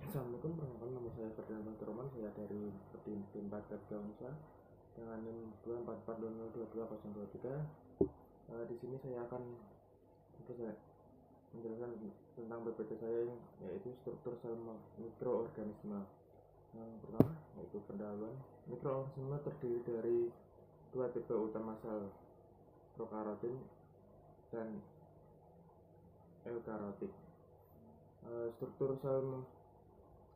Assalamualaikum, perkenalkan nama saya Ferdinand Roman, saya dari tim 4 Gaunsa dengan NIM 244002223. Di sini saya akan menjelaskan tentang PPT saya, yaitu struktur sel mikroorganisme. Yang pertama yaitu pendahuluan. Mikroorganisme terdiri dari dua tipe utama sel, prokaryotik dan eukaryotik. Struktur sel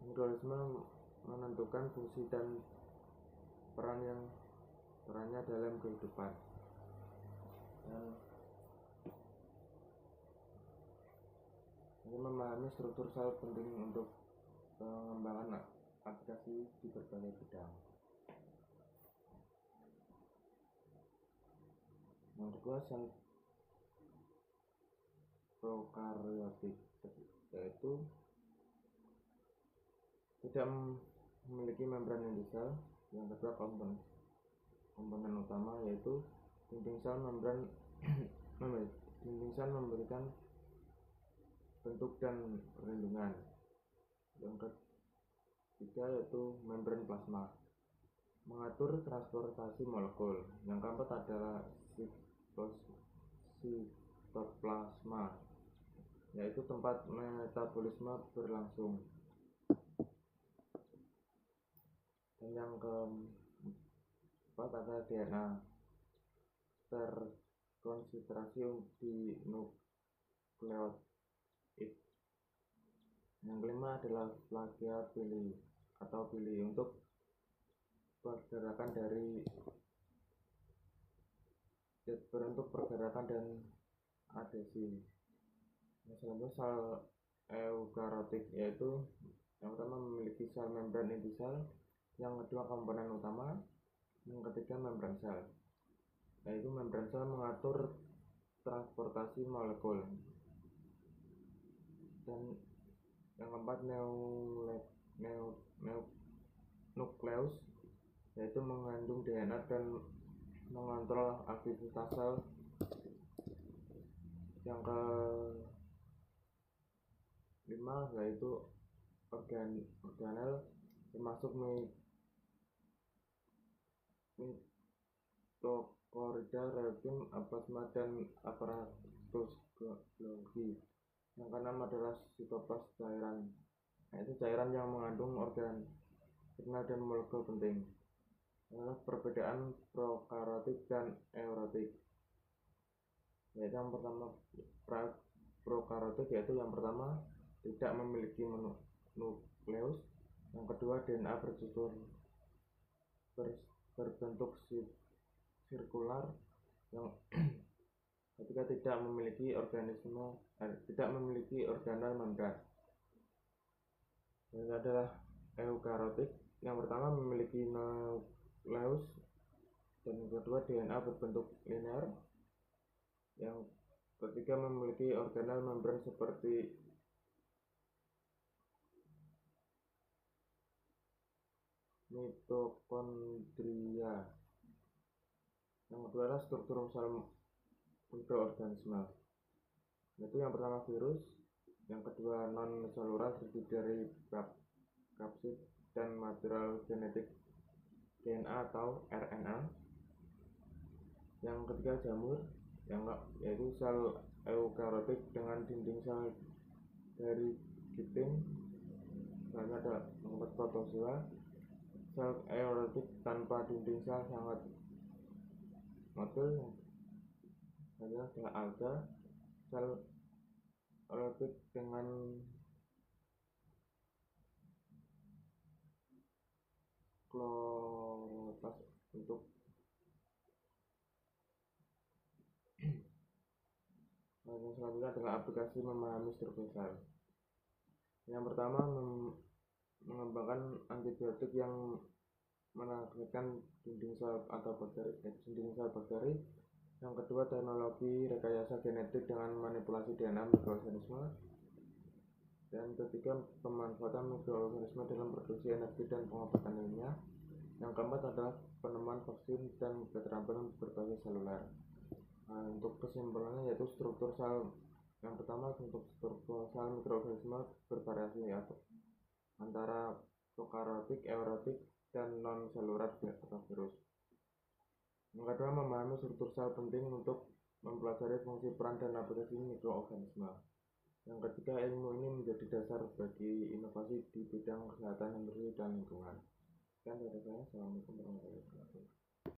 mikroorganisme menentukan fungsi dan perannya dalam kehidupan. Dan ini memahami struktur sel penting untuk pengembangan aplikasi di berbagai bidang. Yang kedua, sel prokaryotik, yaitu tidak memiliki membran inti sel. Yang kedua, komponen utama yaitu dinding sel membran dinding sel memberikan bentuk dan perlindungan. Yang ketiga yaitu membran plasma, mengatur transportasi molekul. Yang keempat adalah sitoplasma, yaitu tempat metabolisme berlangsung. Dan yang keempat adalah DNA, terkonsentrasi di nukleotid. Yang kelima adalah flagella pili atau pili, untuk pergerakan dan adhesi. Yang selanjutnya sel eukaryotik, yaitu yang pertama memiliki sel membran inti sel, yang kedua komponen utama, yang ketiga membran sel, yaitu membran sel mengatur transportasi molekul, dan yang keempat nukleus, yaitu mengandung DNA dan mengontrol aktivitas sel. Yang kelima yaitu organel, termasuk mitokondria, ribosom, plasma, dan aparatus Golgi. Yang keenam adalah sitoplasma, cairan, yaitu cairan yang mengandung organ signal dan molekul penting. Perbedaan prokaryotik dan eukaryotik, yaitu yang pertama prokaryotik, yaitu yang pertama tidak memiliki nukleus, yang kedua DNA berbentuk sirkular, yang ketiga tidak memiliki organel membran. Ini adalah eukaryotik, yang pertama memiliki nukleus, dan yang kedua DNA berbentuk linear, yang ketiga memiliki organel membran seperti mitokondria. Yang kedua adalah struktur sel mikroorganisme, yaitu yang pertama virus, yang kedua non selular terdiri dari kapsid dan material genetik DNA atau RNA. Yang ketiga jamur, yaitu sel eukaryotik dengan dinding sel dari chitin. Selanjutnya ada protozoa, sel eukaryotik tanpa dinding sel sangat motil. Selanjutnya adalah alga, sel eukaryotik dengan kloroplas untuk yang selanjutnya adalah aplikasi memahami struktur sel. Yang pertama, mengembangkan antibiotik yang menargetkan dinding sel bakteri. Yang kedua, teknologi rekayasa genetik dengan manipulasi DNA mikroorganisme. Dan ketiga, pemanfaatan mikroorganisme dalam produksi energi dan pengobatan ilmiah. Yang keempat adalah penemuan vaksin dan keterampilan berbagai seluler. Untuk kesimpulannya yaitu struktur sel. Yang pertama, untuk struktur sel mikroorganisme bervariasi, antara prokaryotik, eukaryotik, dan non-selular virus. Yang kedua, memahami struktur sel penting untuk mempelajari fungsi, peran, dan aplikasi mikroorganisme. Yang ketiga, ilmu ini menjadi dasar bagi inovasi di bidang kesehatan, industri, dan lingkungan. Sekian dari saya. Assalamualaikum warahmatullahi wabarakatuh.